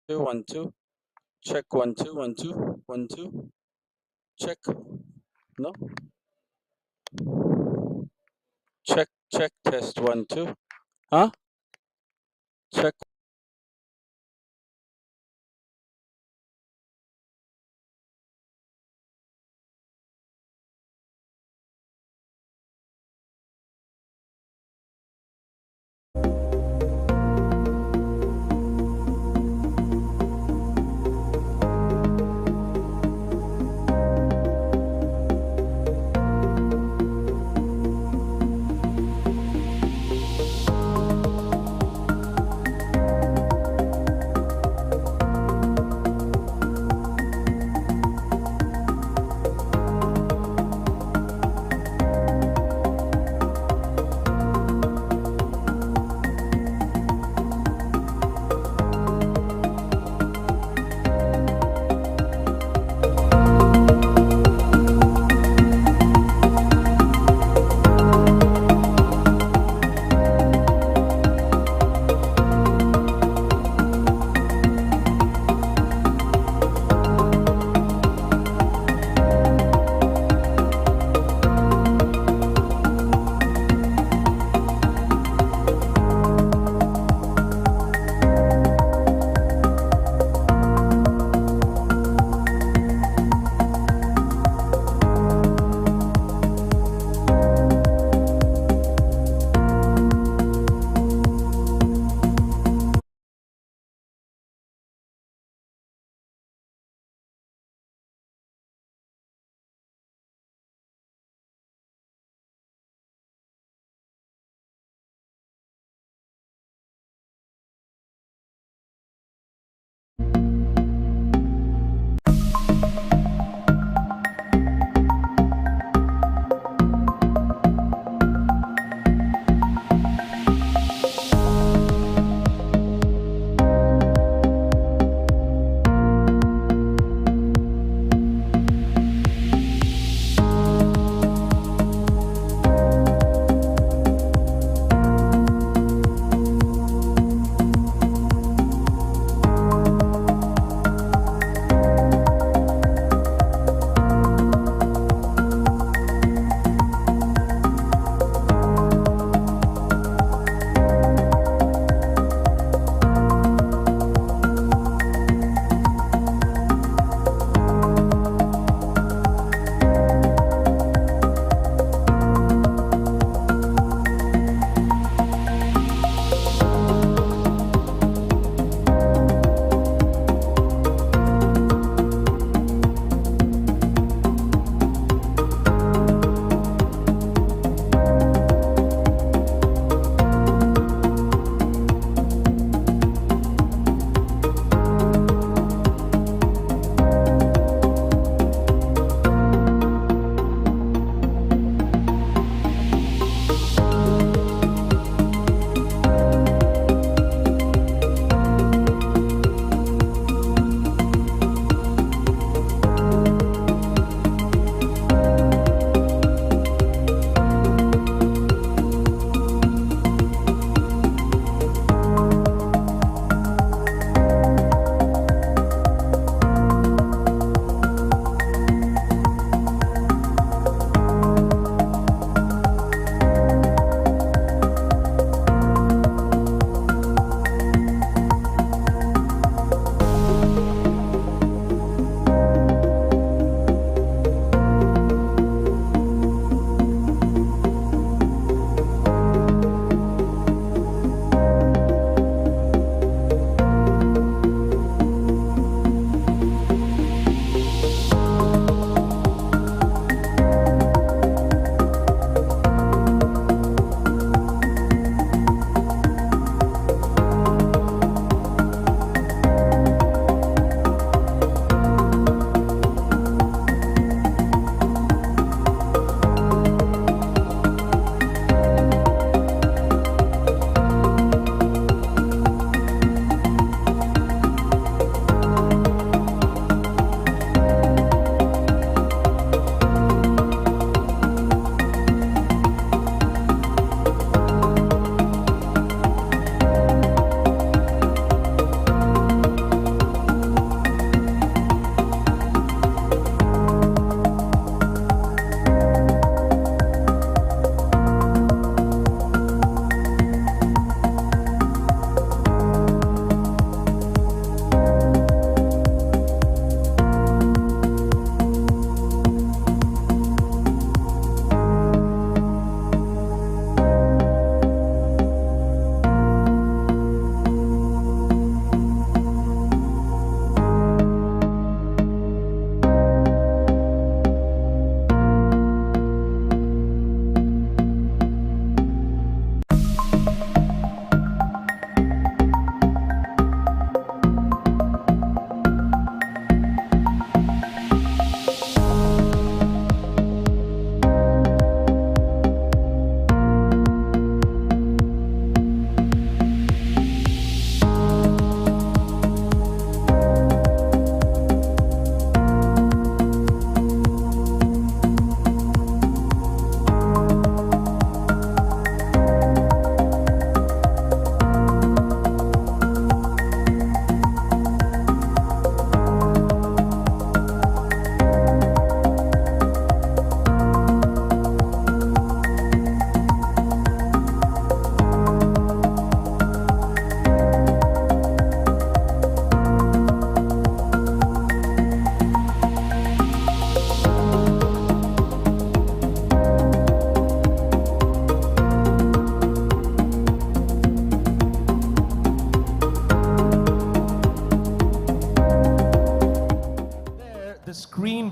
One, two. Check one, two, one, two, one, two. Check. No. Check, check, test one, two. Huh? Check.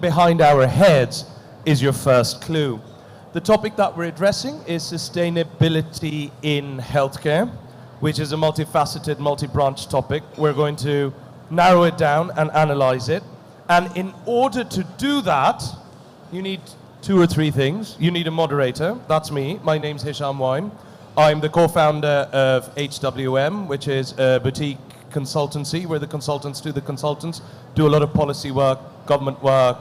behind our heads is your first clue. The topic that we're addressing is sustainability in healthcare, which is a multifaceted, multi-branch topic. We're going to narrow it down and analyze it. And in order to do that, you need 2 or 3 things. You need a moderator. That's me. My name's Hisham Wine. I'm the co-founder of HWM, which is a boutique consultancy where the consultants do the consultants, do a lot of policy work, government work,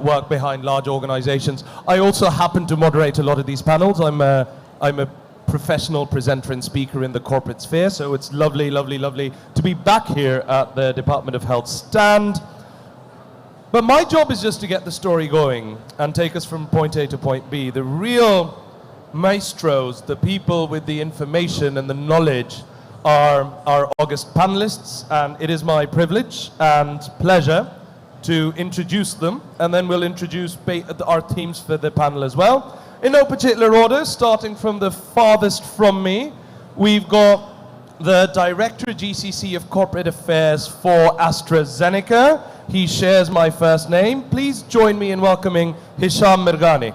work behind large organizations. I also happen to moderate a lot of these panels. I'm a professional presenter and speaker in the corporate sphere, so it's lovely, lovely, lovely to be back here at the Department of Health stand. But my job is just to get the story going and take us from point A to point B. The real maestros, the people with the information and the knowledge, are our August panelists, and it is my privilege and pleasure to introduce them, and then we'll introduce our teams for the panel as well. In no particular order, starting from the farthest from me, we've got the Director GCC of Corporate Affairs for AstraZeneca. He shares my first name. Please join me in welcoming Hisham Mirghani.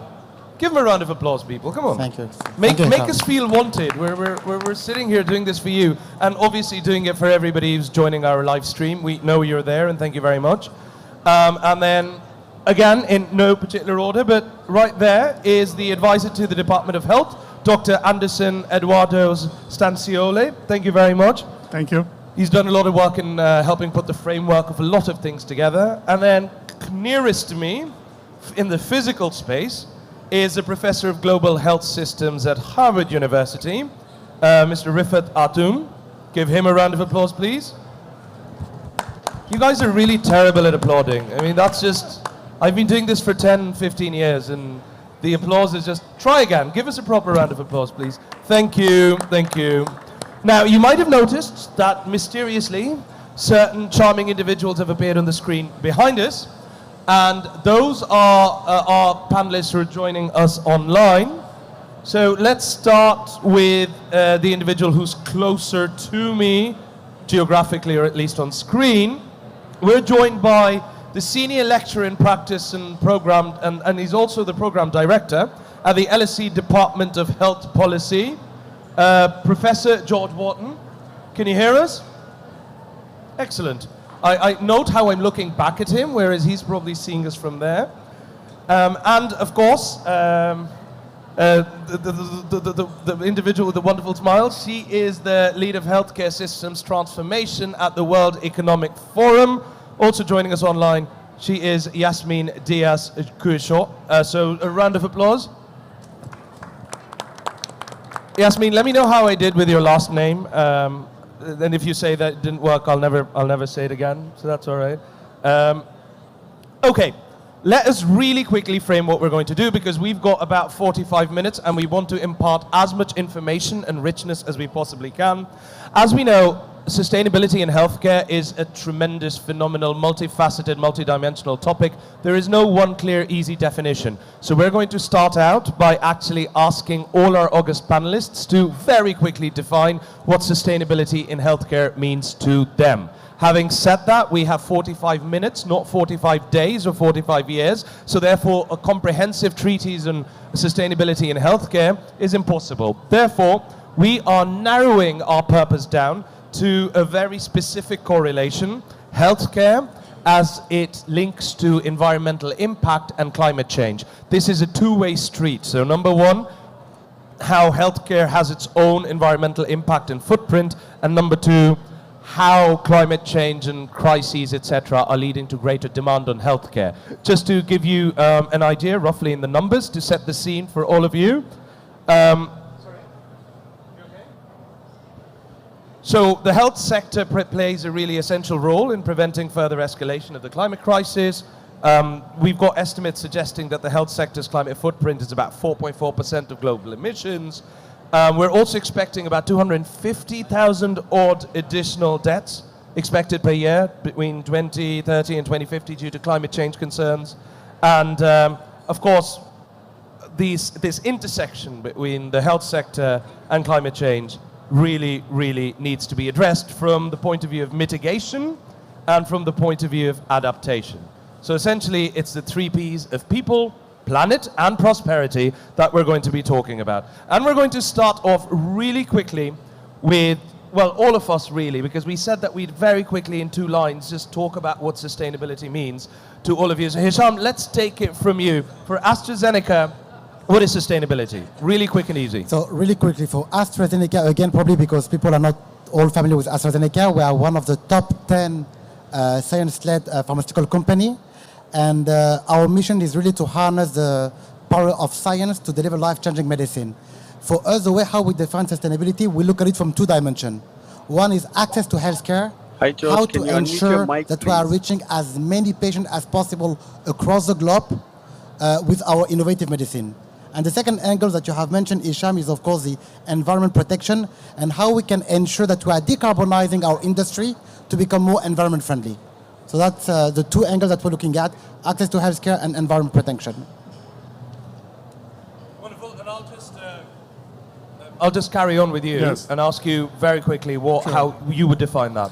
Give him a round of applause, people. Come on. Thank you. Make us feel wanted. We're sitting here doing this for you, and obviously doing it for everybody who's joining our live stream. We know you're there, and thank you very much. And then, again, in no particular order, but right there is the advisor to the Department of Health, Dr. Anderson Eduardo Stanciole. Thank you very much. Thank you. He's done a lot of work in helping put the framework of a lot of things together. And then, nearest to me, in the physical space, is a professor of global health systems at Harvard University, Mr. Rifat Atun. Give him a round of applause, please. You guys are really terrible at applauding. I mean, that's just, I've been doing this for 10, 15 years, and the applause is just, try again. Give us a proper round of applause, please. Thank you, thank you. Now, you might have noticed that mysteriously, certain charming individuals have appeared on the screen behind us, and those are our panelists who are joining us online. So let's start with the individual who's closer to me, geographically or at least on screen. We're joined by the Senior Lecturer in Practice and Program, and he's also the Program Director at the LSE Department of Health Policy, Professor George Wharton. Can you hear us? Excellent. I note how I'm looking back at him, whereas he's probably seeing us from there. And of course, the individual with the wonderful smile, she is the lead of healthcare systems transformation at the World Economic Forum. Also joining us online, she is Yasmin Diaz-Cuichot. So a round of applause. Yasmin, let me know how I did with your last name. And if you say that it didn't work, I'll never say it again. So that's all right. Okay, let us really quickly frame what we're going to do, because we've got about 45 minutes and we want to impart as much information and richness as we possibly can. As we know, sustainability in healthcare is a tremendous, phenomenal, multifaceted, multidimensional topic. There is no one clear, easy definition. So we're going to start out by actually asking all our August panelists to very quickly define what sustainability in healthcare means to them. Having said that, we have 45 minutes, not 45 days or 45 years. So therefore, a comprehensive treatise on sustainability in healthcare is impossible. Therefore, we are narrowing our purpose down to a very specific correlation: healthcare as it links to environmental impact and climate change. This is a two-way street. So number one, how healthcare has its own environmental impact and footprint, and number two, how climate change and crises, etc., are leading to greater demand on healthcare. Just to give you an idea, roughly in the numbers, to set the scene for all of you. So the health sector plays a really essential role in preventing further escalation of the climate crisis. We've got estimates suggesting that the health sector's climate footprint is about 4.4% of global emissions. We're also expecting about 250,000 odd additional deaths expected per year between 2030 and 2050 due to climate change concerns. And of course, this intersection between the health sector and climate change really needs to be addressed from the point of view of mitigation and from the point of view of adaptation. So essentially, it's the 3 Ps of people, planet, and prosperity that we're going to be talking about. And we're going to start off really quickly with, well, all of us really, because we said that we'd very quickly in 2 lines just talk about what sustainability means to all of you. So Hisham, let's take it from you. For AstraZeneca, what is sustainability? Really quick and easy. So really quickly, for AstraZeneca, again, probably because people are not all familiar with AstraZeneca, we are one of the top 10 science-led pharmaceutical company. And our mission is really to harness the power of science to deliver life-changing medicine. For us, the way how we define sustainability, we look at it from 2 dimensions. One is access to healthcare, Hi, George. how Can to you unmute your ensure mic, that we are please? reaching as many patients as possible across the globe with our innovative medicine. And the second angle that you have mentioned, Hisham, is of course the environment protection and how we can ensure that we are decarbonizing our industry to become more environment friendly. So that's the 2 angles that we're looking at, access to healthcare and environment protection. Wonderful, and I'll just carry on with you and ask you very quickly how you would define that.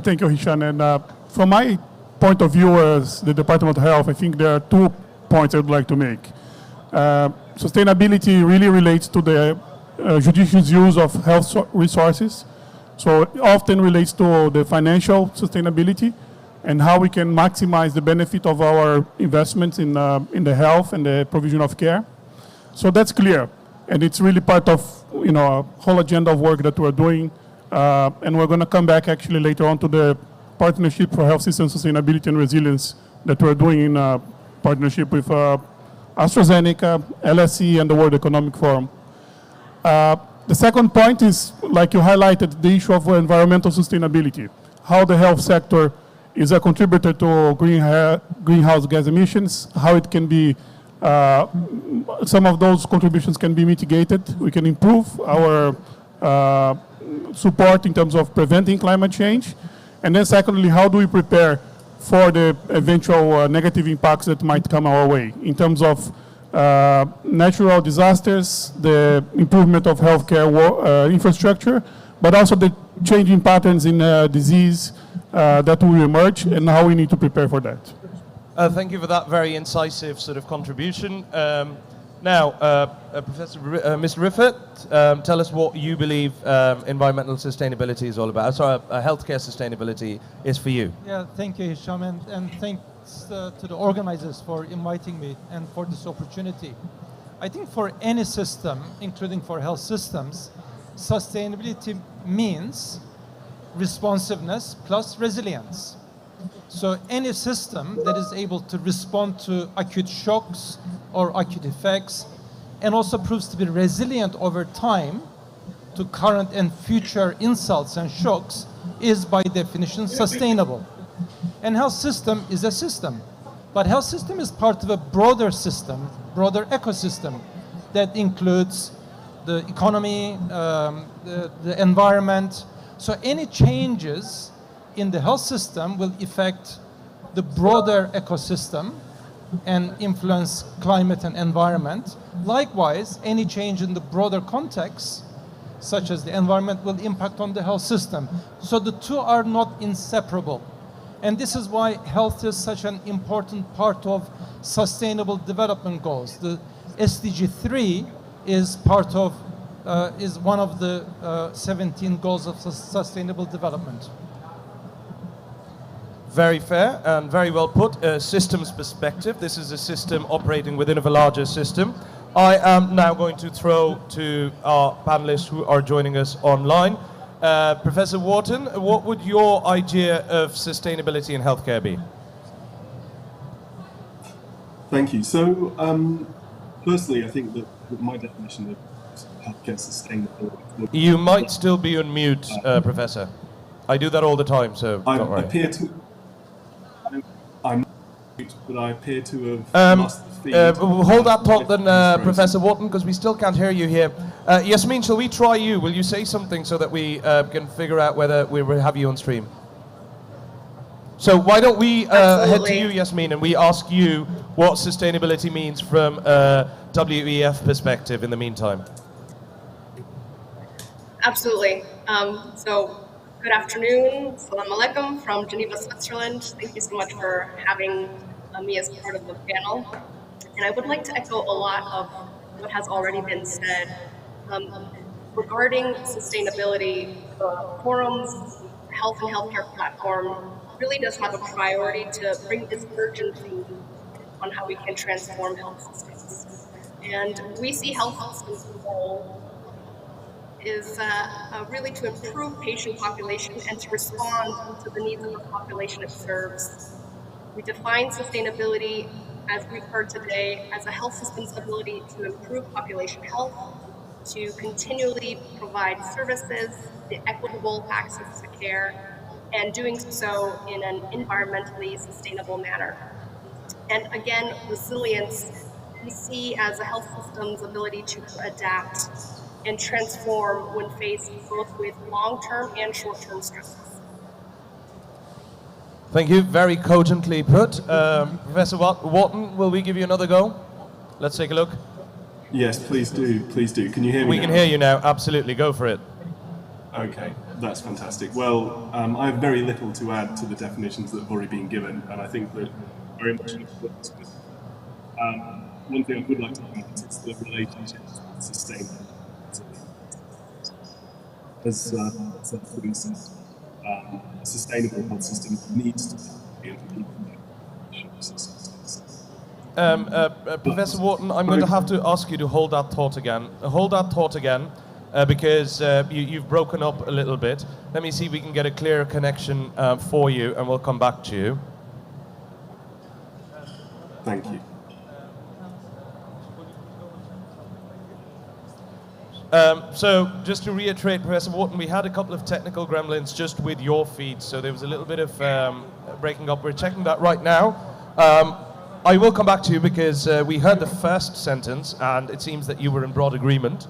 Thank you, Hisham. And from my point of view as the Department of Health, I think there are 2 points I would like to make. Sustainability really relates to the judicious use of health resources. So it often relates to the financial sustainability and how we can maximize the benefit of our investments in the health and the provision of care. So that's clear. And it's really part of a whole agenda of work that we're doing. And we're going to come back actually later on to the Partnership for Health System Sustainability and Resilience that we're doing in partnership with AstraZeneca, LSE, and the World Economic Forum. The second point is, like you highlighted, the issue of environmental sustainability, how the health sector is a contributor to greenhouse gas emissions, how it can be, some of those contributions can be mitigated. We can improve our support in terms of preventing climate change. And then secondly, how do we prepare for the eventual negative impacts that might come our way in terms of natural disasters, the improvement of healthcare infrastructure, but also the changing patterns in disease that will emerge and how we need to prepare for that. Thank you for that very incisive sort of contribution. Now, Professor Mr. Riffet, tell us what you believe environmental sustainability is all about. Sorry, healthcare sustainability is for you. Yeah, thank you, Hisham, and thanks to the organizers for inviting me and for this opportunity. I think for any system, including for health systems, sustainability means responsiveness plus resilience. So any system that is able to respond to acute shocks or acute effects and also proves to be resilient over time to current and future insults and shocks is by definition sustainable. And health system is a system, but health system is part of a broader system, broader ecosystem that includes the economy, the environment. So any changes in the health system will affect the broader ecosystem and influence climate and environment. Likewise, any change in the broader context, such as the environment, will impact on the health system. So the 2 are not inseparable. And this is why health is such an important part of sustainable development goals. The SDG 3 is part of, is one of the 17 goals of sustainable development. Very fair and very well put. Systems perspective. This is a system operating within a larger system. I am now going to throw to our panelists who are joining us online. Professor Wharton, what would your idea of sustainability in healthcare be? Thank you. So, firstly, I think that my definition of healthcare sustainability... You might still be on mute, Professor. I do that all the time, so don't worry. But I appear to have lost the feed. Hold that thought then, Professor Wharton, because we still can't hear you here. Yasmin, shall we try you? Will you say something so that we can figure out whether we will have you on stream? So why don't we head to you, Yasmin, and we ask you what sustainability means from a WEF perspective in the meantime. Absolutely. So good afternoon. Salam alaikum from Geneva, Switzerland. Thank you so much for having me as part of the panel. And I would like to echo a lot of what has already been said. Regarding sustainability, the forum's health and healthcare platform really does have a priority to bring this urgency on how we can transform health systems. And we see health systems' role is really to improve patient population and to respond to the needs of the population it serves. We define sustainability, as we've heard today, as a health system's ability to improve population health, to continually provide services, the equitable access to care, and doing so in an environmentally sustainable manner. And again, resilience we see as a health system's ability to adapt and transform when faced both with long-term and short-term stresses. Thank you. Very cogently put. Professor Wharton, will we give you another go? Let's take a look. Yes, please do. Please do. Can you hear me We now? can hear you now. Absolutely. Go for it. Okay, that's fantastic. Well, I have very little to add to the definitions that have already been given, and I think that very much in accordance with one thing I would like to point out is the relationship with sustainability. As for instance, a sustainable health system needs to be able to keep Professor Wharton, I'm going to have to ask you to hold that thought again. Hold that thought again, because you've broken up a little bit. Let me see if we can get a clearer connection for you, and we'll come back to you. Thank you. So just to reiterate, Professor Wharton, we had a couple of technical gremlins just with your feed, so there was a little bit of breaking up. We're checking that right now. I will come back to you because we heard the first sentence, and it seems that you were in broad agreement,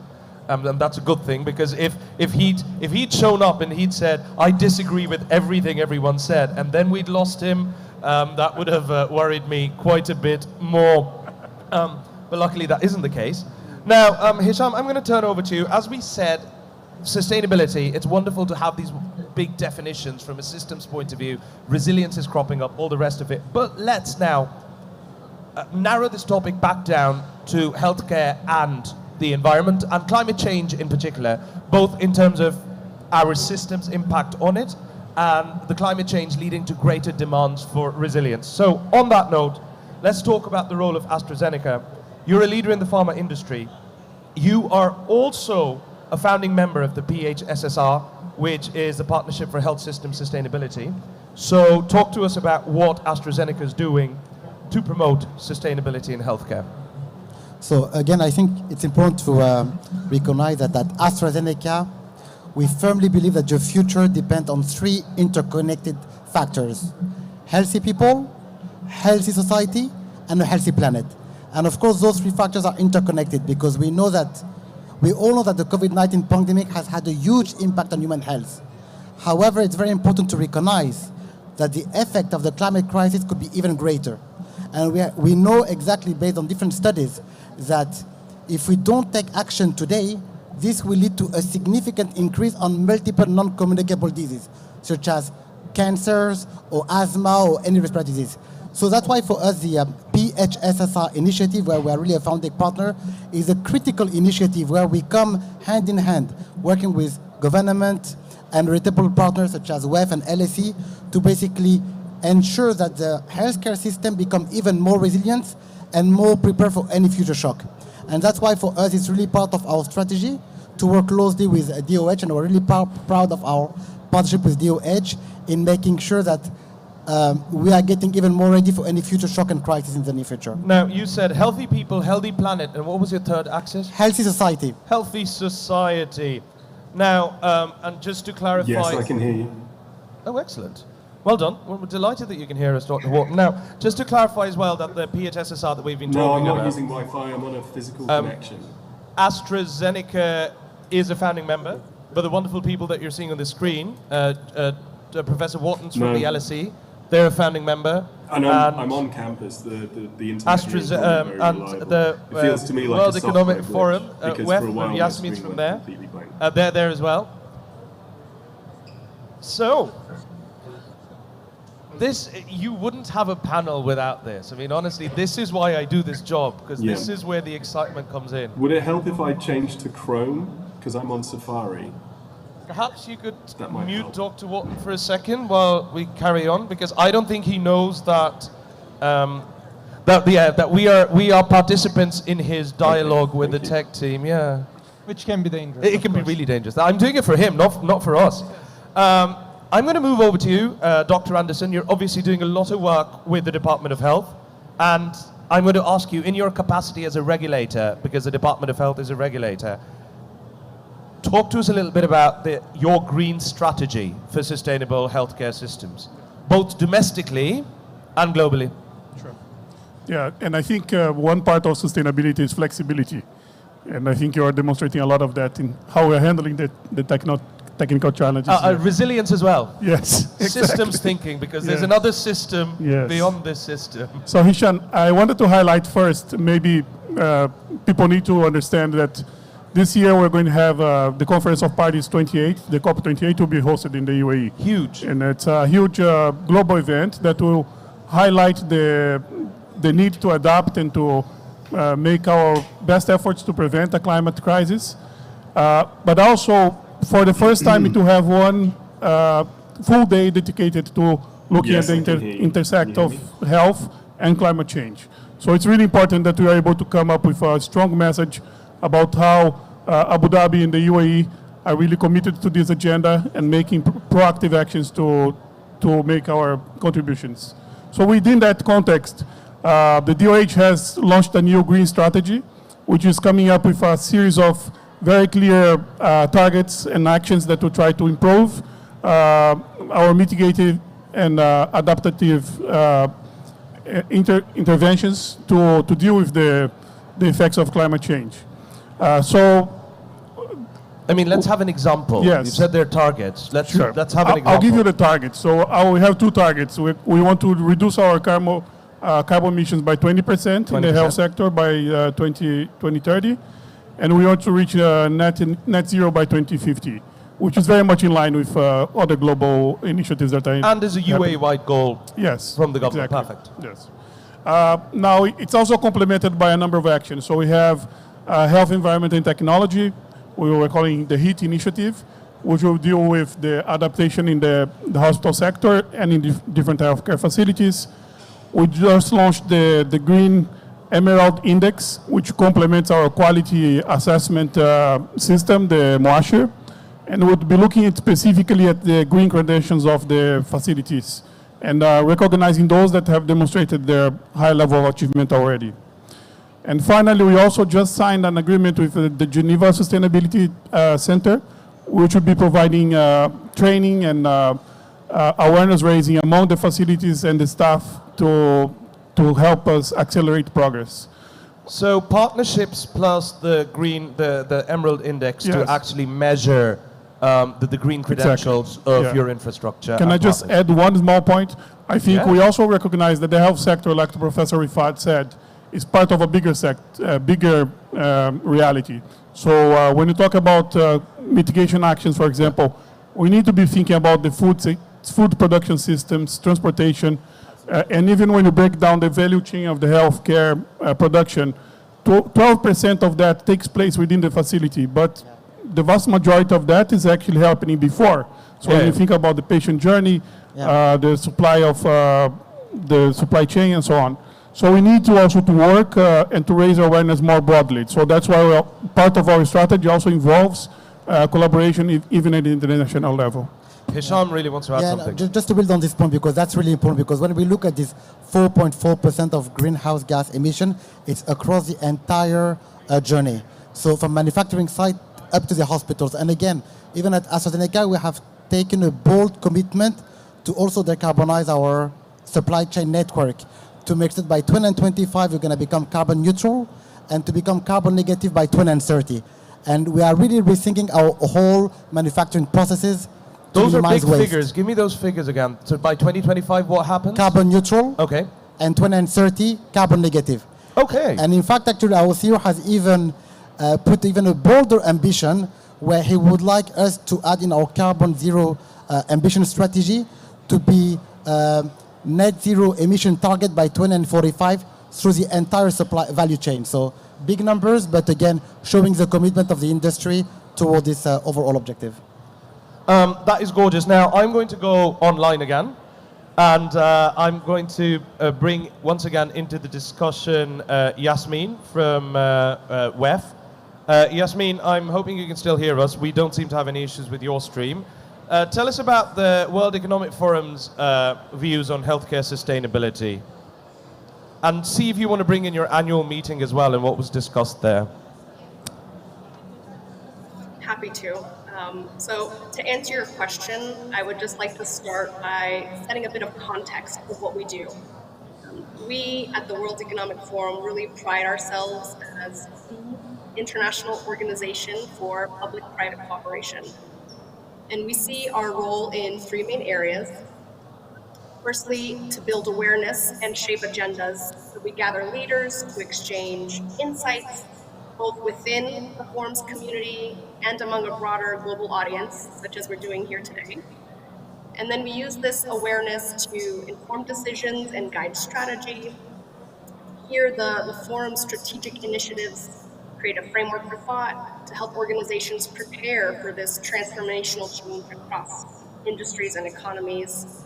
and that's a good thing, because if he'd shown up and he'd said, I disagree with everything everyone said, and then we'd lost him, that would have worried me quite a bit more. But luckily that isn't the case. Now, Hisham, I'm going to turn over to you. As we said, sustainability, it's wonderful to have these big definitions from a systems point of view. Resilience is cropping up, all the rest of it. But let's now narrow this topic back down to healthcare and the environment, and climate change in particular, both in terms of our system's impact on it and the climate change leading to greater demands for resilience. So on that note, let's talk about the role of AstraZeneca. You're a leader in the pharma industry. You are also a founding member of the PHSSR, which is the Partnership for Health System Sustainability. So talk to us about what AstraZeneca is doing to promote sustainability in healthcare. So again, I think it's important to recognize that at AstraZeneca, we firmly believe that the future depends on three interconnected factors: healthy people, healthy society, and a healthy planet. And of course, those three factors are interconnected because we all know that the COVID-19 pandemic has had a huge impact on human health. However, it's very important to recognize that the effect of the climate crisis could be even greater. And we know exactly, based on different studies, that if we don't take action today, this will lead to a significant increase on multiple non-communicable diseases, such as cancers or asthma or any respiratory disease. So that's why for us, the PHSSR initiative, where we're really a founding partner, is a critical initiative where we come hand in hand, working with government and reputable partners such as WEF and LSE to basically ensure that the healthcare system become even more resilient and more prepared for any future shock. And that's why for us, it's really part of our strategy to work closely with DOH, and we're really proud of our partnership with DOH in making sure that we are getting even more ready for any future shock and crisis in the near future. Now, you said healthy people, healthy planet, and what was your third axis? Healthy society. Healthy society. Now, and just to clarify... Yes, I can hear you. Oh, excellent. Well done. Well, we're delighted that you can hear us, Dr. Wharton. Now, just to clarify as well that the PHSSR that we've been talking about... No, I'm not using Wi-Fi, I'm on a physical connection. AstraZeneca is a founding member, but the wonderful people that you're seeing on the screen, Professor Wharton's from the LSE, they're a founding member. And I'm on campus, the internet here is not very and reliable. the It feels to me like World a Economic software Forum, glitch, because WEF, for a while my Yasmin's screen from went there. completely blank. They're there as well. So, This, you wouldn't have a panel without this. I mean, honestly, this is why I do this job, because this Yeah. is where the excitement comes in. Would it help if I changed to Chrome? Because I'm on Safari. Perhaps you could That might mute help. Dr. Watton for a second while we carry on, because I don't think he knows that that we are participants in his dialogue with the thank tech team. Yeah, Which can be dangerous. it of can be course. really dangerous. I'm doing it for him, not for us. I'm going to move over to you, Dr. Anderson. You're obviously doing a lot of work with the Department of Health, and I'm going to ask you, in your capacity as a regulator, because the Department of Health is a regulator, talk to us a little bit about your green strategy for sustainable healthcare systems, both domestically and globally. Yeah, and I think one part of sustainability is flexibility. And I think you are demonstrating a lot of that in how we're handling the technical challenges. here. Resilience as well. Yes, Systems exactly. thinking, because there's Yes. another system Yes. beyond this system. So Hisham, I wanted to highlight first, maybe people need to understand that this year we're going to have the Conference of Parties 28, the COP28 will be hosted in the UAE. Huge. And it's a huge global event that will highlight the need to adapt and to make our best efforts to prevent a climate crisis. But also, for the first time, to have one full day dedicated to looking Yes, at I the can hear you. intersect Can of you health and climate change. So it's really important that we are able to come up with a strong message about how Abu Dhabi and the UAE are really committed to this agenda and making proactive actions to make our contributions. So within that context, the DOH has launched a new green strategy, which is coming up with a series of very clear targets and actions that will try to improve our mitigative and adaptive interventions to deal with the effects of climate change. So I mean, let's have an example. Yes. You said they're targets. Let's have an example. I'll give you the targets. So we have two targets. We want to reduce our carbon emissions by 20% in the 20%. health sector by 2030, and we want to reach net zero by 2050, which is very much in line with other global initiatives that are And there's a UAE-wide goal yes, from the government. exactly. Perfect. Yes. Now, it's also complemented by a number of actions. So we have health, environment, and technology. We were calling the HEAT initiative, which will deal with the adaptation in the hospital sector and in different healthcare facilities. We just launched the Green Emerald Index, which complements our quality assessment system, the MOASHER, and we'll be looking specifically at the green credentials of the facilities and recognizing those that have demonstrated their high level of achievement already. And finally, we also just signed an agreement with the Geneva Sustainability Center, which will be providing training and awareness raising among the facilities and the staff to help us accelerate progress. So partnerships plus the Emerald Index to Yes. actually measure the green credentials of Yeah. your infrastructure. Can I and just partners. add one small point? I think Yeah. we also recognize that the health sector, like Professor Rifat said, is part of a bigger reality. So when you talk about mitigation actions, for example, we need to be thinking about the food production systems, transportation, and even when you break down the value chain of the healthcare production, 12% of that takes place within the facility, but the vast majority of that is actually happening before. So when you think about the patient journey, the supply of the supply chain and so on. So we need to also to work and to raise awareness more broadly. So that's why part of our strategy also involves collaboration even at the international level. Hisham really wants to add something. Just to build on this point, because that's really important, because when we look at this 4.4% of greenhouse gas emission, it's across the entire journey. So from manufacturing site up to the hospitals. And again, even at AstraZeneca, we have taken a bold commitment to also decarbonize our supply chain network to make sure that by 2025, we're going to become carbon neutral and to become carbon negative by 2030. And we are really rethinking our whole manufacturing processes. Those are big waste. figures. Give me those figures again. So by 2025, what happens? Carbon neutral. Okay. And 2030, carbon negative. Okay. And in fact, actually, our CEO has even put even a bolder ambition where he would like us to add in our carbon zero ambition strategy to be net zero emission target by 2045 through the entire supply value chain. So big numbers, but again, showing the commitment of the industry toward this overall objective. That is gorgeous. Now, I'm going to go online again, and I'm going to bring, once again, into the discussion Yasmin from WEF. Yasmin, I'm hoping you can still hear us. We don't seem to have any issues with your stream. Tell us about the World Economic Forum's views on healthcare sustainability. And see if you want to bring in your annual meeting as well and what was discussed there. Happy to. So to answer your question, I would just like to start by setting a bit of context of what we do. We at the World Economic Forum really pride ourselves as the international organization for public-private cooperation. And we see our role in three main areas. Firstly, to build awareness and shape agendas. So we gather leaders to exchange insights, both within the forum's community and among a broader global audience, such as we're doing here today. And then we use this awareness to inform decisions and guide strategy. Here, the forum's strategic initiatives create a framework for thought to help organizations prepare for this transformational change across industries and economies.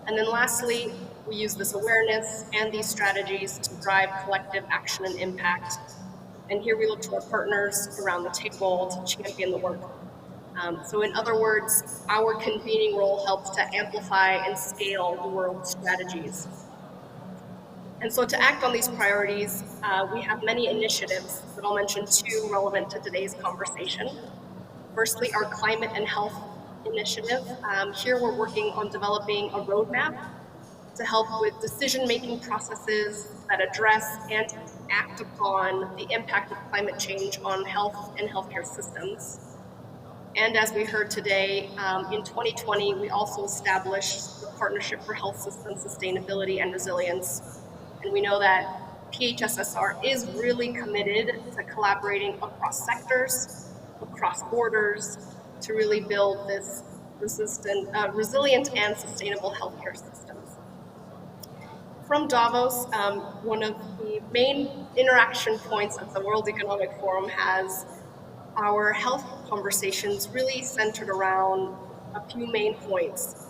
And then lastly, we use this awareness and these strategies to drive collective action and impact. And here we look to our partners around the table to champion the work. So in other words, our convening role helps to amplify and scale the world's strategies. And so to act on these priorities, we have many initiatives, but I'll mention two relevant to today's conversation. Firstly, our climate and health initiative. Here we're working on developing a roadmap to help with decision-making processes that address and act upon the impact of climate change on health and healthcare systems. And as we heard today, in 2020, we also established the Partnership for Health System Sustainability and Resilience. And we know that PHSSR is really committed to collaborating across sectors, across borders, to really build this resilient and sustainable healthcare systems. From Davos, one of the main interaction points at the World Economic Forum has our health conversations really centered around a few main points.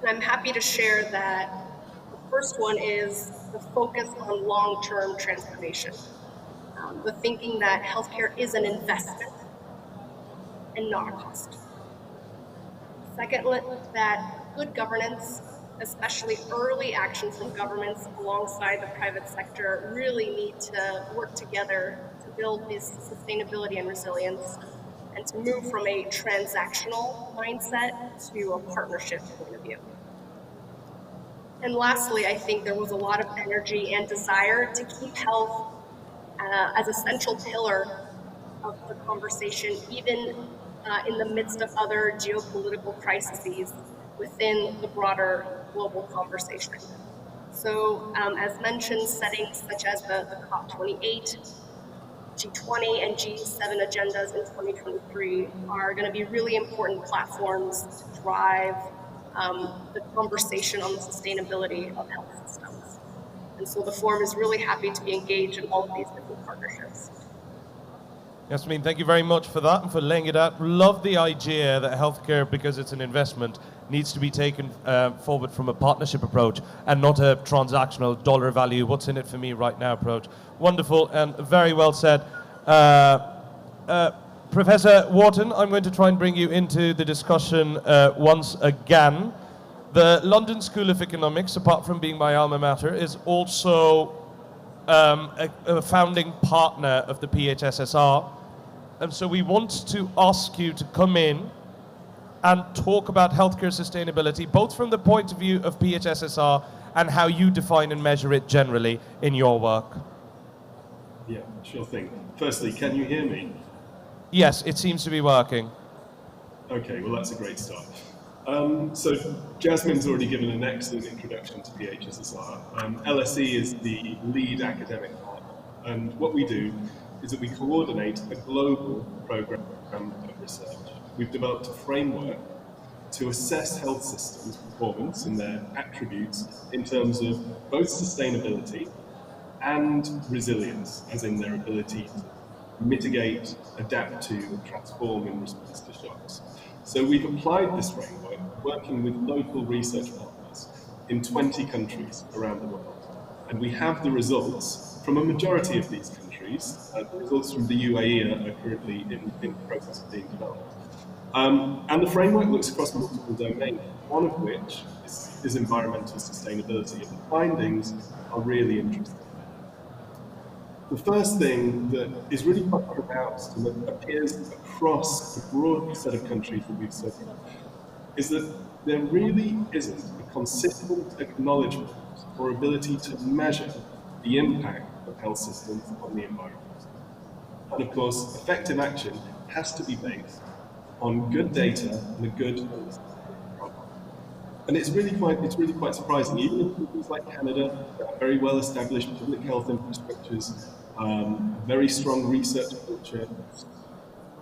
And I'm happy to share that the first one is the focus on long-term transformation. The thinking that healthcare is an investment and not a cost. Secondly, that good governance, especially early action from governments alongside the private sector, really need to work together to build this sustainability and resilience and to move from a transactional mindset to a partnership point of view. And lastly, I think there was a lot of energy and desire to keep health as a central pillar of the conversation, even in the midst of other geopolitical crises within the broader global conversation. So as mentioned, settings such as the COP28, G20 and G7 agendas in 2023 are going to be really important platforms to drive the conversation on the sustainability of health systems. And so the forum is really happy to be engaged in all of these different partnerships. Yasmin, thank you very much for that and for laying it out. Love the idea that healthcare, because it's an investment, needs to be taken forward from a partnership approach and not a transactional dollar value, what's in it for me right now approach. Wonderful and very well said. Professor Wharton, I'm going to try and bring you into the discussion once again. The London School of Economics, apart from being my alma mater, is also a founding partner of the PHSSR. And so we want to ask you to come in and talk about healthcare sustainability, both from the point of view of PHSSR and how you define and measure it generally in your work. Yeah, sure thing. Firstly, can you hear me? Yes, it seems to be working. Okay, well that's a great start. So Jasmine's already given an excellent introduction to PHSSR. LSE is the lead academic partner, and what we do is that we coordinate a global program of research. We've developed a framework to assess health systems' performance and their attributes in terms of both sustainability and resilience, as in their ability to mitigate, adapt to, and transform in response to shocks. So we've applied this framework, working with local research partners in 20 countries around the world. And we have the results from a majority of these countries. The results from the UAE are currently in the process of being developed. And the framework looks across multiple domains, one of which is environmental sustainability, and the findings are really interesting. The first thing that is really quite pronounced and that appears across the broad set of countries that we've studied is that there really isn't a consistent acknowledgement or ability to measure the impact of health systems on the environment. And of course, effective action has to be based on good data and a good understanding of the problem. And it's really quite surprising. Even in countries like Canada, that have very well established public health infrastructures, very strong research culture,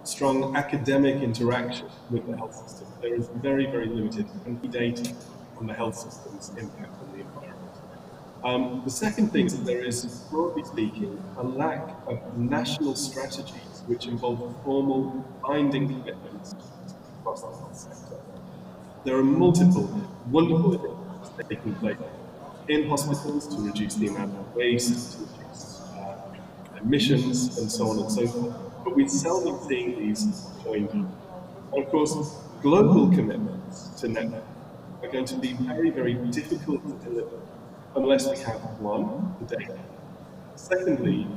strong academic interaction with the health system, there is very, very limited data on the health system's impact on the environment. The second thing is that there is, broadly speaking, a lack of national strategies which involve formal binding commitments across the health sector. There are multiple wonderful initiatives taking place in hospitals to reduce the amount of waste, to reduce emissions, and so on and so forth. But we're seldom seeing these joined up. And of course, global commitments to net are going to be very, very difficult to deliver unless we have, one, the data, secondly,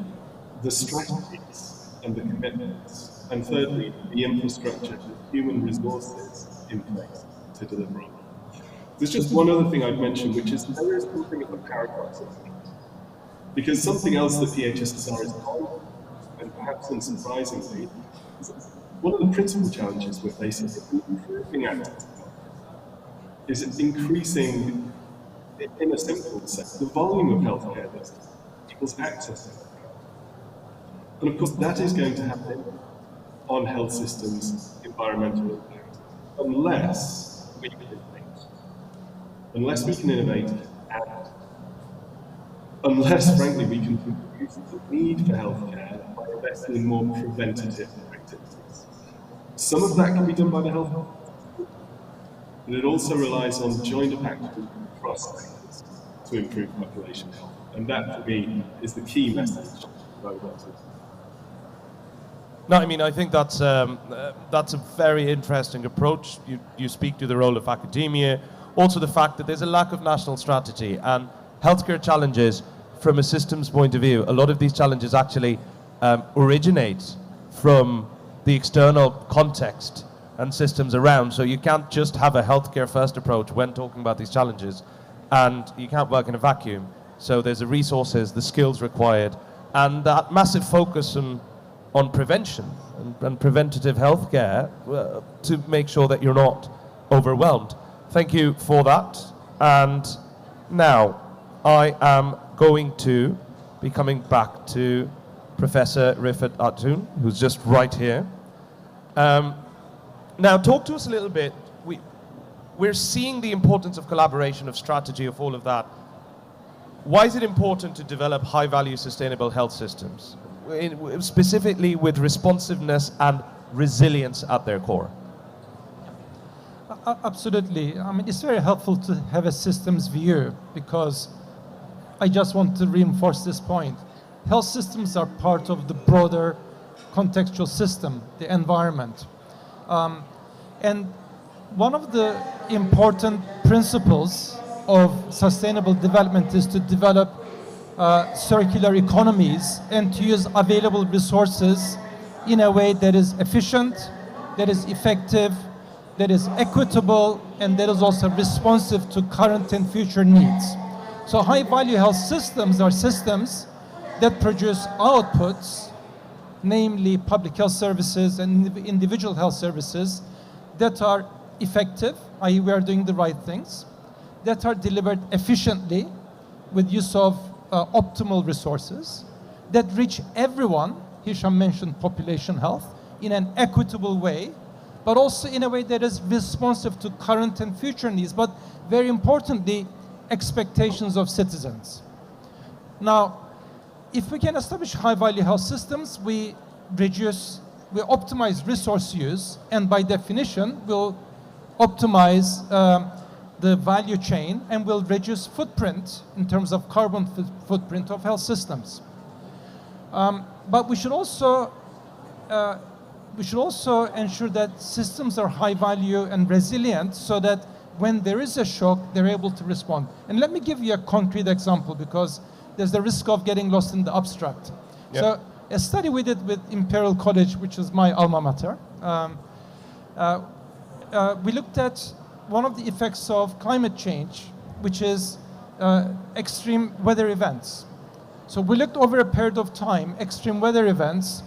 the strategies and the commitments, and thirdly, the infrastructure, the human resources in place to deliver on them. There's just one other thing I'd mention, which is there is something of a paradox of it. Because something else that PHSSR is on, and perhaps unsurprisingly, is that one of the principal challenges we're facing in improving access to health is increasing, in a simple sense, the volume of healthcare that equals access to healthcare. And of course, that is going to happen on health systems' environmental impact, unless we can innovate. Unless we can innovate, and unless, frankly, we can reduce the need for healthcare by investing in more preventative activities. Some of that can be done by the health system, but it also relies on joined-up action across sectors to improve population health. And that, for me, is the key message that I want to. No, I mean, I think that's a very interesting approach. You speak to the role of academia, also the fact that there's a lack of national strategy and healthcare challenges from a systems point of view. A lot of these challenges actually originate from the external context and systems around. So you can't just have a healthcare first approach when talking about these challenges, and you can't work in a vacuum. So there's the resources, the skills required, and that massive focus on prevention and preventative healthcare to make sure that you're not overwhelmed. Thank you for that. And now I am going to be coming back to Professor Rifat Atun, who's just right here. Now, talk to us a little bit. We're seeing the importance of collaboration, of strategy, of all of that. Why is it important to develop high-value sustainable health systems, specifically with responsiveness and resilience at their core? Absolutely. I mean, it's very helpful to have a systems view, because I just want to reinforce this point. Health systems are part of the broader contextual system, the environment. And one of the important principles of sustainable development is to develop circular economies and to use available resources in a way that is efficient, that is effective, that is equitable, and that is also responsive to current and future needs. So high-value health systems are systems that produce outputs, namely public health services and individual health services, that are effective, i.e. we are doing the right things, that are delivered efficiently with use of optimal resources, that reach everyone, Hisham mentioned population health, in an equitable way, but also in a way that is responsive to current and future needs, but very importantly, expectations of citizens. Now, if we can establish high-value health systems, we optimize resource use, and by definition, we'll optimize the value chain and will reduce footprint in terms of carbon footprint of health systems. But we should also ensure that systems are high value and resilient so that when there is a shock, they're able to respond. And let me give you a concrete example because there's the risk of getting lost in the abstract. Yep. So a study we did with Imperial College, which is my alma mater, we looked at one of the effects of climate change, which is extreme weather events. So we looked over a period of time, extreme weather events,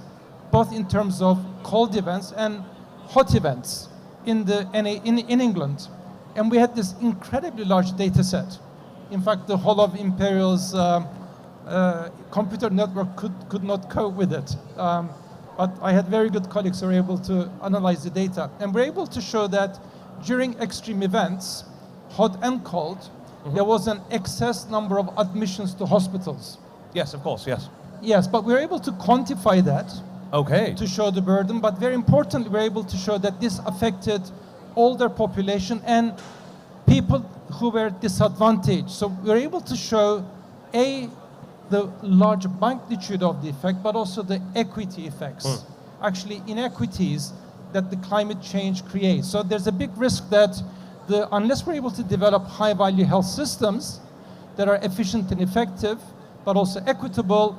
both in terms of cold events and hot events in England. And we had this incredibly large data set. In fact, the whole of Imperial's computer network could not cope with it. But I had very good colleagues who were able to analyze the data. And we're able to show that during extreme events, hot and cold, there was an excess number of admissions to hospitals. Yes, of course, yes. Yes, but we were able to quantify that Okay. to show the burden, but very importantly, we were able to show that this affected older population and people who were disadvantaged. So we were able to show, the large magnitude of the effect, but also the equity effects. Actually, inequities that the climate change creates. So there's a big risk that unless we're able to develop high-value health systems that are efficient and effective, but also equitable,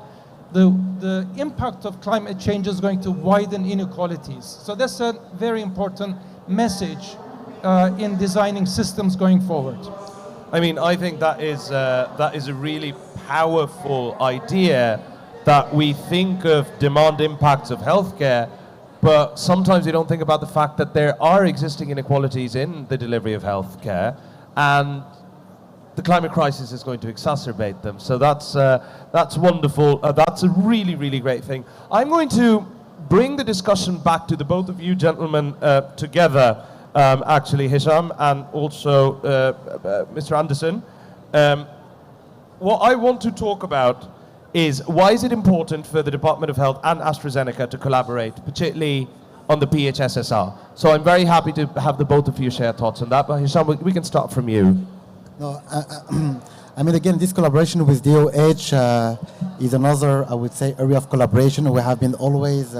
the impact of climate change is going to widen inequalities. So that's a very important message in designing systems going forward. I mean, I think that is a really powerful idea that we think of demand impacts of healthcare, but sometimes we don't think about the fact that there are existing inequalities in the delivery of healthcare, and the climate crisis is going to exacerbate them. So that's wonderful. That's a really, really great thing. I'm going to bring the discussion back to the both of you gentlemen together, actually, Hisham and also Mr. Anderson. What I want to talk about is why is it important for the Department of Health and AstraZeneca to collaborate, particularly on the PHSSR? So I'm very happy to have the both of you share thoughts on that. But Hisham, we can start from you. No, I mean, again, this collaboration with DOH is another, I would say, area of collaboration. We have been always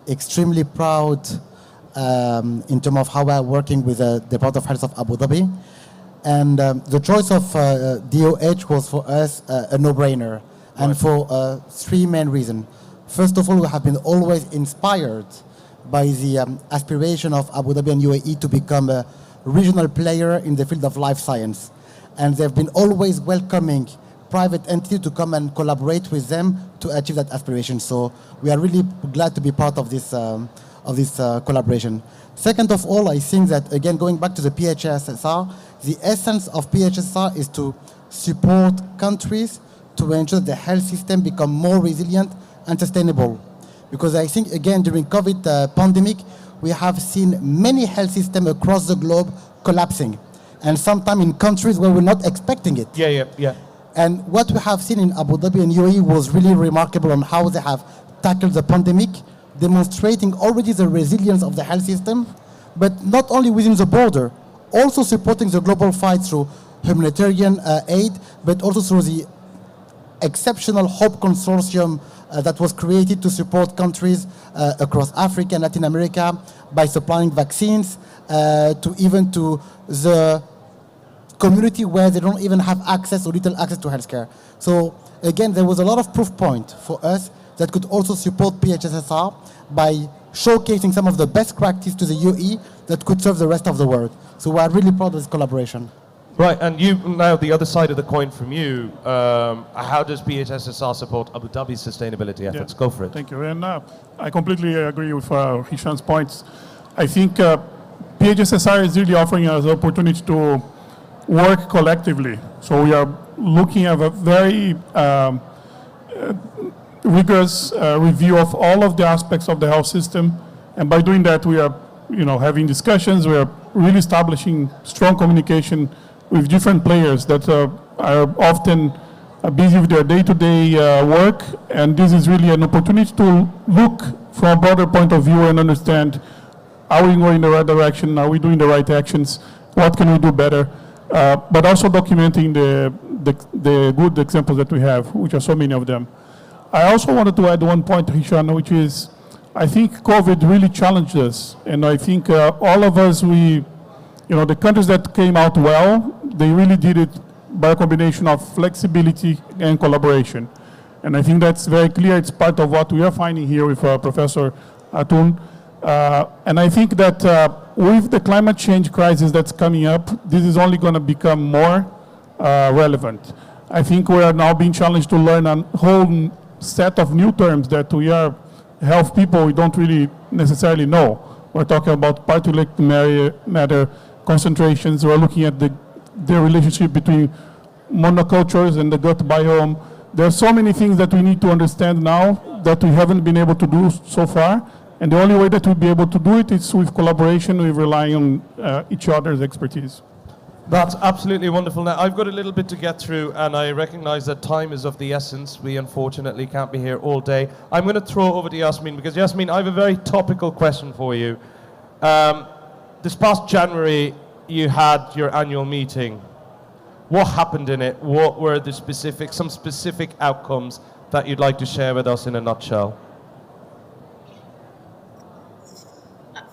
extremely proud in terms of how we are working with the Department of Health of Abu Dhabi. And the choice of DOH was for us a no-brainer, and for three main reasons. First of all, we have been always inspired by the aspiration of Abu Dhabi and UAE to become a regional player in the field of life science. And they've been always welcoming private entities to come and collaborate with them to achieve that aspiration. So we are really glad to be part of this collaboration. Second of all, I think that, again, going back to the PHSSR, the essence of PHSSR is to support countries to ensure the health system become more resilient and sustainable. Because I think, again, during COVID pandemic, we have seen many health systems across the globe collapsing, and sometimes in countries where we're not expecting it. Yeah. And what we have seen in Abu Dhabi and UAE was really remarkable on how they have tackled the pandemic, demonstrating already the resilience of the health system, but not only within the border, also supporting the global fight through humanitarian aid, but also through the exceptional HOPE consortium that was created to support countries across Africa and Latin America by supplying vaccines to the community where they don't even have access or little access to healthcare. So again, there was a lot of proof point for us that could also support PHSSR by showcasing some of the best practice to the UAE that could serve the rest of the world. So we are really proud of this collaboration. Right, and you, now the other side of the coin from you, how does PHSSR support Abu Dhabi's sustainability efforts? Yeah. Go for it. Thank you. And I completely agree with Hisham's points. I think PHSSR is really offering us the opportunity to work collectively. So we are looking at a very rigorous review of all of the aspects of the health system. And by doing that, we are having discussions. We're really establishing strong communication with different players that are often busy with their day-to-day work, and this is really an opportunity to look from a broader point of view and understand, are we going in the right direction? Are we doing the right actions? What can we do better? But also documenting the good examples that we have, which are so many of them. I also wanted to add one point, Hisham, which is, I think COVID really challenged us. And I think all of us, the countries that came out well, they really did it by a combination of flexibility and collaboration. And I think that's very clear. It's part of what we are finding here with Professor Atun. And I think that with the climate change crisis that's coming up, this is only going to become more relevant. I think we are now being challenged to learn a whole set of new terms that we are health people, we don't really necessarily know. We're talking about particulate matter concentrations. We're looking at the relationship between monocultures and the gut biome. There are so many things that we need to understand now that we haven't been able to do so far. And the only way that we'll be able to do it is with collaboration, with relying on each other's expertise. That's absolutely wonderful. Now, I've got a little bit to get through, and I recognize that time is of the essence. We unfortunately can't be here all day. I'm going to throw over to Yasmin, because Yasmin, I have a very topical question for you. This past January, you had your annual meeting. What happened in it? What were the some specific outcomes that you'd like to share with us in a nutshell?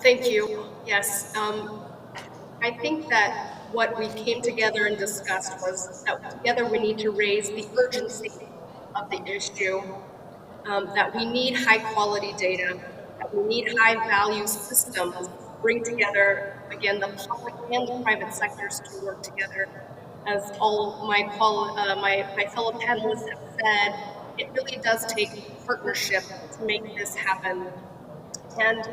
Thank you. Yes. I think that what we came together and discussed was that together we need to raise the urgency of the issue, that we need high quality data, that we need high value systems, bring together, again, the public and the private sectors to work together. As all my fellow panelists have said, it really does take partnership to make this happen. And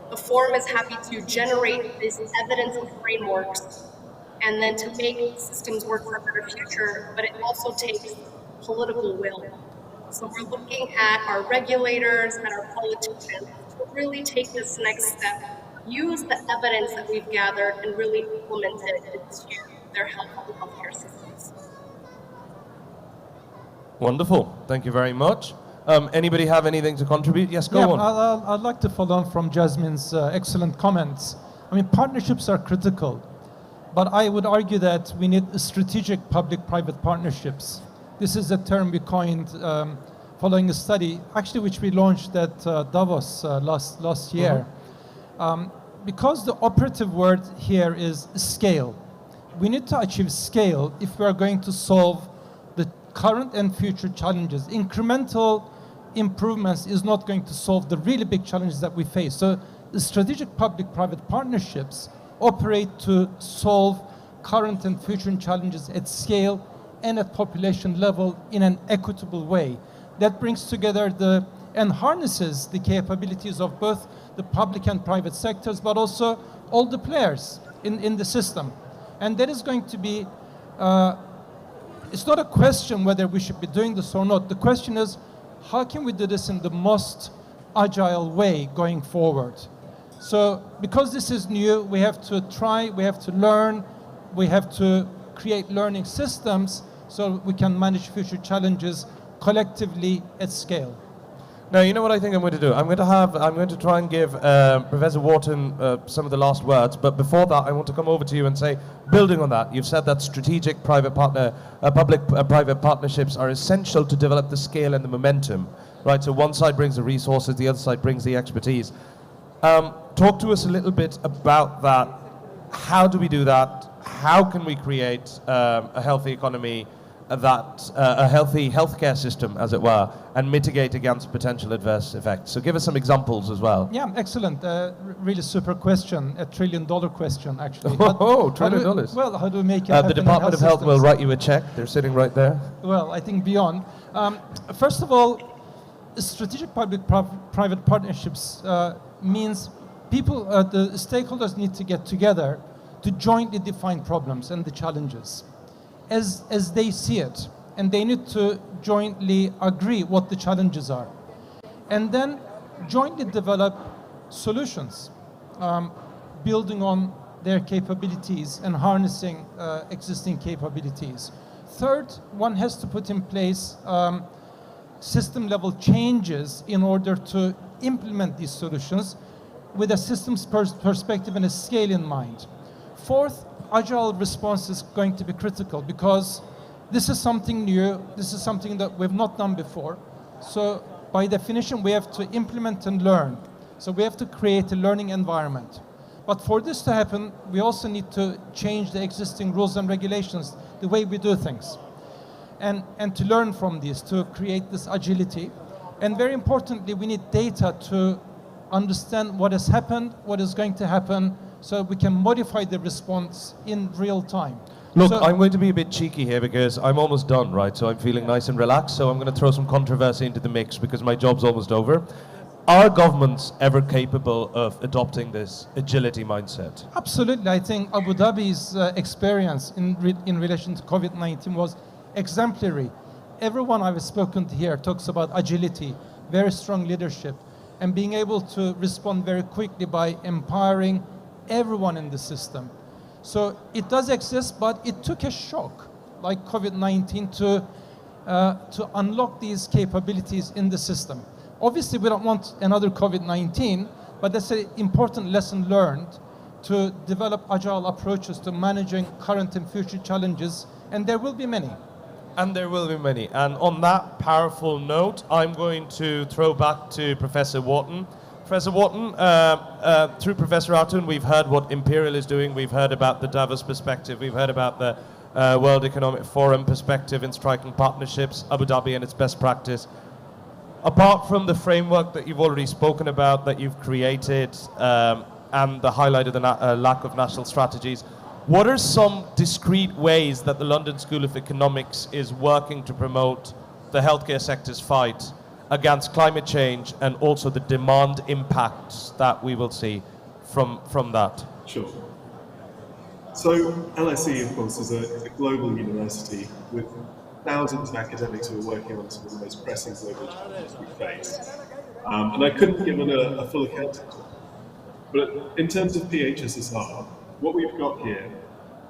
the forum is happy to generate this evidence and frameworks and then to make systems work for a better future, but it also takes political will. So we're looking at our regulators and our politicians to really take this next step, use the evidence that we've gathered and really implement it into their health and healthcare systems. Wonderful. Thank you very much. Anybody have anything to contribute? Yes, go on. I'd like to follow on from Jasmine's excellent comments. I mean, partnerships are critical, but I would argue that we need strategic public-private partnerships. This is a term we coined following a study, actually, which we launched at Davos last year. Because the operative word here is scale. We need to achieve scale if we are going to solve the current and future challenges. Incremental improvements is not going to solve the really big challenges that we face. So the strategic public-private partnerships operate to solve current and future challenges at scale and at population level in an equitable way. That brings together and harnesses the capabilities of both the public and private sectors, but also all the players in the system. And that is going to be, it's not a question whether we should be doing this or not. The question is, how can we do this in the most agile way going forward? So because this is new, we have to try, we have to learn, we have to create learning systems so we can manage future challenges collectively at scale. Now, you know what I think I'm going to do? I'm going to try and give Professor Wharton some of the last words, but before that, I want to come over to you and say, building on that, you've said that strategic public-private partnerships are essential to develop the scale and the momentum, right? So one side brings the resources, the other side brings the expertise. Talk to us a little bit about that. How do we do that? How can we create a healthy economy, a healthy healthcare system, as it were, and mitigate against potential adverse effects? So give us some examples as well. Yeah, excellent. Really super question, $1 trillion question, actually. $1 trillion. Well, how do we make it The Department of Health will write you a check. They're sitting right there. Well, I think beyond. First of all, strategic public-private partnerships means people, the stakeholders need to get together to jointly define problems and the challenges as they see it. And they need to jointly agree what the challenges are. And then jointly develop solutions. building on their capabilities and harnessing existing capabilities. Third, one has to put in place system level changes in order to implement these solutions with a systems perspective and a scale in mind. Fourth, agile response is going to be critical because this is something new, this is something that we've not done before. So by definition, we have to implement and learn. So we have to create a learning environment. But for this to happen, we also need to change the existing rules and regulations, the way we do things. And to learn from this, to create this agility. And very importantly, we need data to understand what has happened, what is going to happen, so we can modify the response in real time. Look, So- I'm going to be a bit cheeky here because I'm almost done, right? So I'm feeling nice and relaxed. So I'm going to throw some controversy into the mix because my job's almost over. Are governments ever capable of adopting this agility mindset? Absolutely. I think Abu Dhabi's experience in relation to COVID-19 was exemplary. Everyone I've spoken to here talks about agility, very strong leadership, and being able to respond very quickly by empowering everyone in the system. So it does exist, but it took a shock, like COVID-19, to unlock these capabilities in the system. Obviously, we don't want another COVID-19, but that's an important lesson learned to develop agile approaches to managing current and future challenges, and there will be many. And there will be many. And on that powerful note, I'm going to throw back to Professor Wharton. Professor Wharton, through Professor Artoon, we've heard what Imperial is doing. We've heard about the Davos perspective. We've heard about the World Economic Forum perspective in striking partnerships, Abu Dhabi and its best practice. Apart from the framework that you've already spoken about, that you've created, and the highlight of the lack of national strategies, what are some discrete ways that the London School of Economics is working to promote the healthcare sector's fight against climate change and also the demand impacts that we will see from that? Sure. So LSE, of course, is a global university with thousands of academics who are working on some of the most pressing global challenges we face. And I couldn't give it a full account of it. But in terms of PHSSR, what we've got here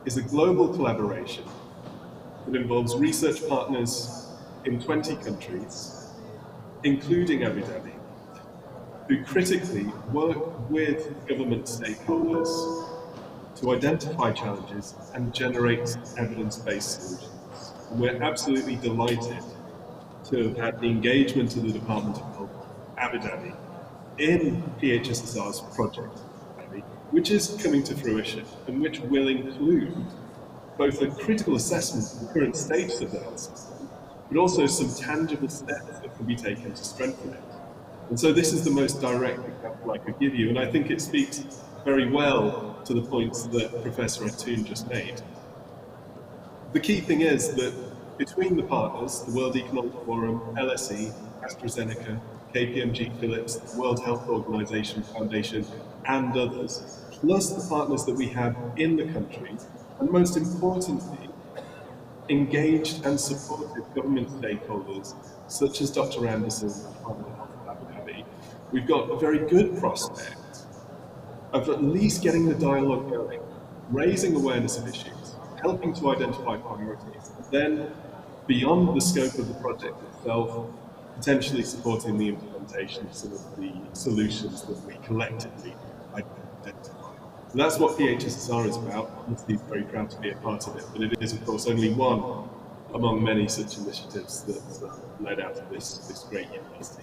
is a global collaboration that involves research partners in 20 countries, including Abu Dhabi, who critically work with government stakeholders to identify challenges and generate evidence-based solutions. And we're absolutely delighted to have had the engagement of the Department of Health, Abu Dhabi, in PHSSR's project, which is coming to fruition and which will include both a critical assessment of the current status of the health system, but also some tangible steps that can be taken to strengthen it. And so this is the most direct example I could give you, and I think it speaks very well to the points that Professor Artoon just made. The key thing is that between the partners, the World Economic Forum, LSE, AstraZeneca, KPMG Philips, the World Health Organization Foundation, and others, plus the partners that we have in the country, and most importantly, engaged and supported government stakeholders, such as Dr. Anderson, Department of Health of Abu Dhabi, we've got a very good prospect of at least getting the dialogue going, raising awareness of issues, helping to identify priorities, and then, beyond the scope of the project itself, potentially supporting the implementation of some of the solutions that we collectively identify. So that's what PHSSR is about. I'm very proud to be a part of it, but it is, of course, only one among many such initiatives that led out of this great university.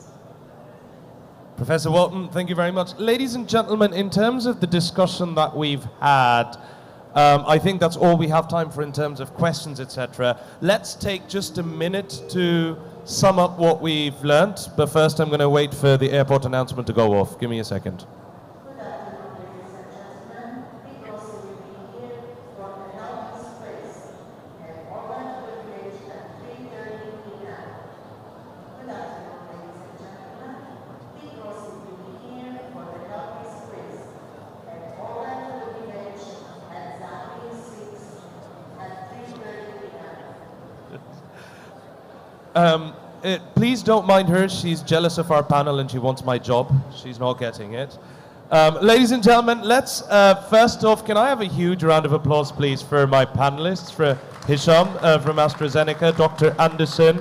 Professor Walton, thank you very much. Ladies and gentlemen, in terms of the discussion that we've had, I think that's all we have time for in terms of questions, etc. Let's take just a minute to sum up what we've learnt, but first I'm going to wait for the airport announcement to go off. Give me a second. Please don't mind her. She's jealous of our panel and she wants my job. She's not getting it. Ladies and gentlemen, let's first off, can I have a huge round of applause, please, for my panelists, for Hisham from AstraZeneca, Dr. Anderson,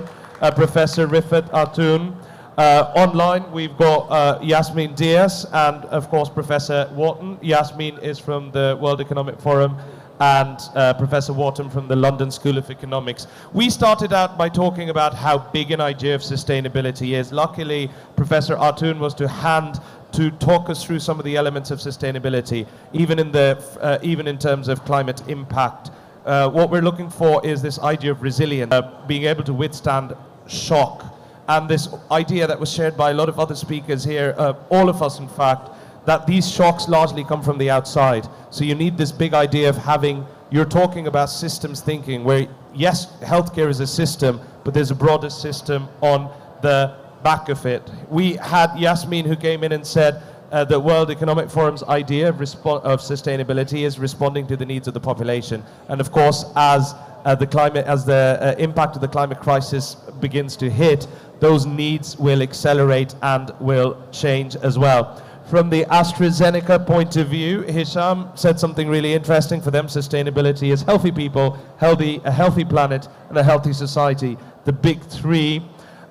Professor Rifat Atoun. Online, we've got Yasmin Diaz and, of course, Professor Wharton. Yasmin is from the World Economic Forum and Professor Wharton from the London School of Economics. We started out by talking about how big an idea of sustainability is. Luckily, Professor Atoun was to hand to talk us through some of the elements of sustainability, even in terms of climate impact. What we're looking for is this idea of resilience, being able to withstand shock, and this idea that was shared by a lot of other speakers here, all of us in fact, that these shocks largely come from the outside. So you need this big idea of you're talking about systems thinking, where yes, healthcare is a system, but there's a broader system on the back of it. We had Yasmin who came in and said the World Economic Forum's idea of sustainability is responding to the needs of the population. And of course, as the impact of the climate crisis begins to hit, those needs will accelerate and will change as well. From the AstraZeneca point of view, Hisham said something really interesting. For them, sustainability is healthy people, a healthy planet, and a healthy society. The big three.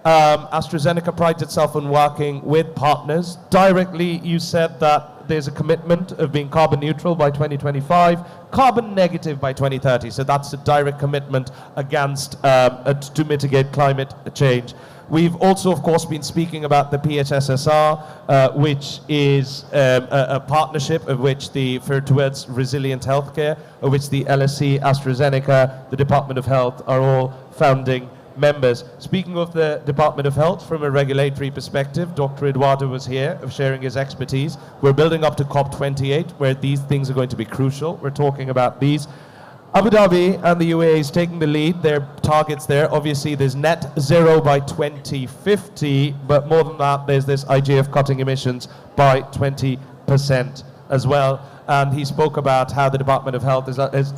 AstraZeneca prides itself on working with partners. Directly, you said that there's a commitment of being carbon neutral by 2025, carbon negative by 2030. So that's a direct commitment against to mitigate climate change. We've also, of course, been speaking about the PHSSR, which is a partnership of which towards resilient healthcare, of which the LSE, AstraZeneca, the Department of Health are all founding members. Speaking of the Department of Health from a regulatory perspective, Dr. Eduardo was here sharing his expertise. We're building up to COP28, where these things are going to be crucial. We're talking about these. Abu Dhabi and the UAE is taking the lead. Their targets there, obviously there's net zero by 2050, but more than that, there's this idea of cutting emissions by 20% as well. And he spoke about how the Department of Health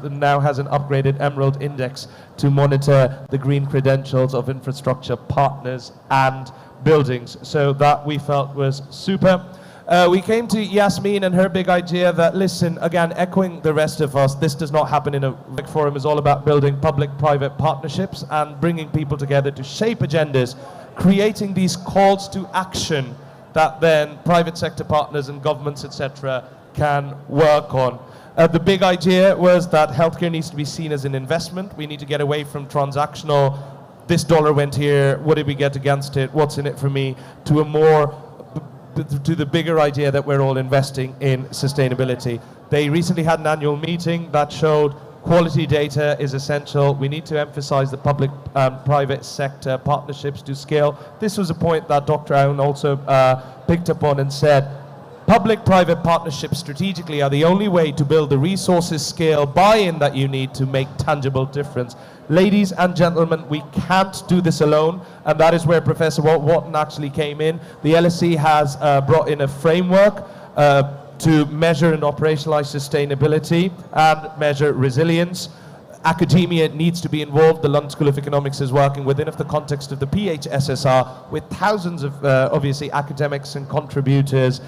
now has an upgraded Emerald Index to monitor the green credentials of infrastructure partners and buildings. So that we felt was super. We came to Yasmin and her big idea that, listen, again, echoing the rest of us, this does not happen in a forum. It's all about building public-private partnerships and bringing people together to shape agendas, creating these calls to action that then private sector partners and governments, etc., can work on. The big idea was that healthcare needs to be seen as an investment. We need to get away from transactional, this dollar went here, what did we get against it, what's in it for me, to the bigger idea that we're all investing in sustainability. They recently had an annual meeting that showed quality data is essential. We need to emphasize the public private sector partnerships to scale. This was a point that Dr. Aoun also picked up on and said, public-private partnerships strategically are the only way to build the resources, scale, buy-in that you need to make tangible difference. Ladies and gentlemen, we can't do this alone, and that is where Professor Wharton actually came in. The LSE has brought in a framework to measure and operationalize sustainability and measure resilience. Academia needs to be involved. The London School of Economics is working within the context of the PHSSR with thousands of, obviously, academics and contributors.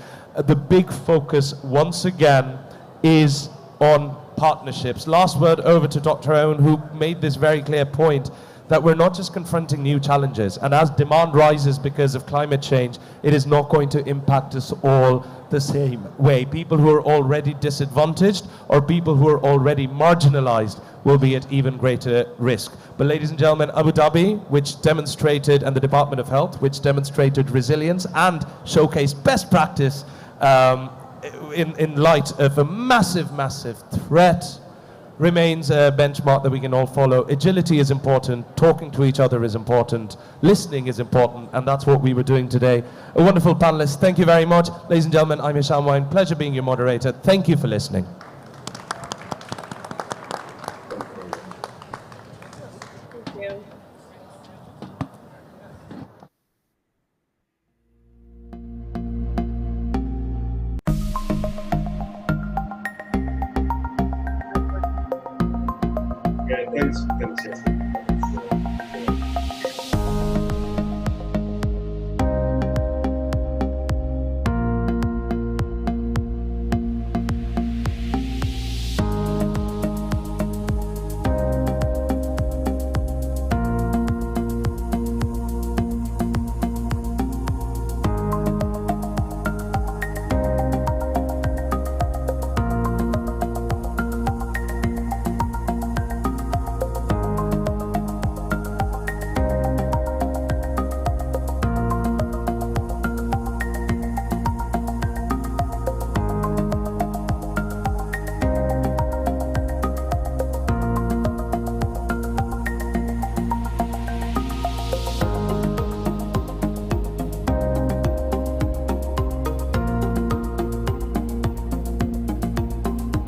The big focus, once again, is on partnerships. Last word over to Dr. Aoun, who made this very clear point that we're not just confronting new challenges, and as demand rises because of climate change, it is not going to impact us all the same way. People who are already disadvantaged or people who are already marginalized will be at even greater risk. But ladies and gentlemen, Abu Dhabi, which demonstrated, and the Department of Health, which demonstrated resilience and showcased best practice in light of a massive, massive threat, remains a benchmark that we can all follow. Agility is important, talking to each other is important, listening is important, and that's what we were doing today. A wonderful panelist, thank you very much. Ladies and gentlemen, I'm Hisham Wine, pleasure being your moderator. Thank you for listening. Thank you. Yeah, thanks.